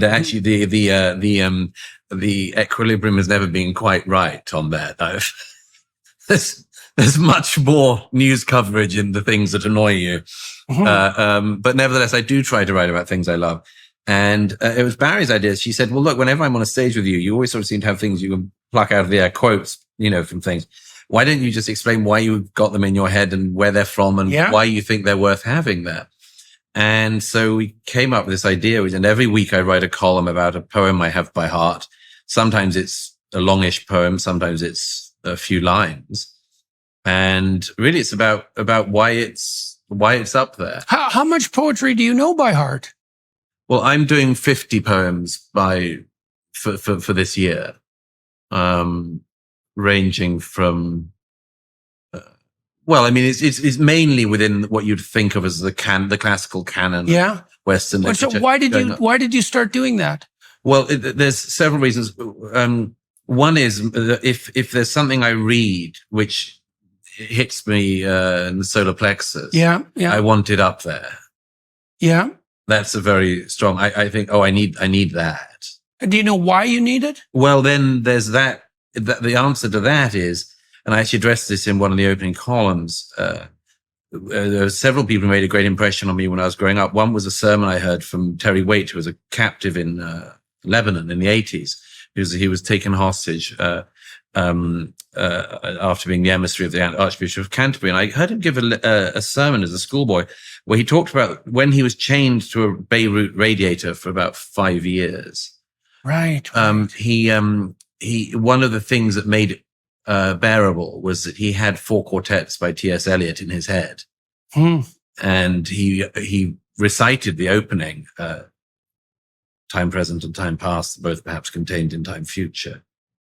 Actually, the equilibrium has never been quite right on that. There's much more news coverage in the things that annoy you. But nevertheless, I do try to write about things I love. And it was Barry's idea. She said, well, look, whenever I'm on a stage with you, you always sort of seem to have things you can pluck out of the air, quotes, from things. Why don't you just explain why you've got them in your head and where they're from and why you think they're worth having there? And so we came up with this idea. And every week I write a column about a poem I have by heart. Sometimes it's a longish poem. Sometimes it's a few lines. And really it's about why it's up there. How much poetry do you know by heart? Well, I'm doing 50 poems for this year. Ranging from, it's mainly within what you'd think of as the classical canon. Yeah. Western literature. So why did you start doing that? Well, there's several reasons. One is if there's something I read which hits me in the solar plexus, I want it up there. Yeah. That's a very strong. I think. I need that. Do you know why you need it? Well, then there's that. The answer to that is, and I actually addressed this in one of the opening columns. There were several people who made a great impression on me when I was growing up. One was a sermon I heard from Terry Waite, who was a captive in Lebanon in the 80s. He was taken hostage after being the emissary of the Archbishop of Canterbury. And I heard him give a sermon as a schoolboy where he talked about when he was chained to a Beirut radiator for about 5 years. Right. He one of the things that made it bearable was that he had 4 quartets by T.S. Eliot in his head. And he recited the opening, time present and time past, both perhaps contained in time future.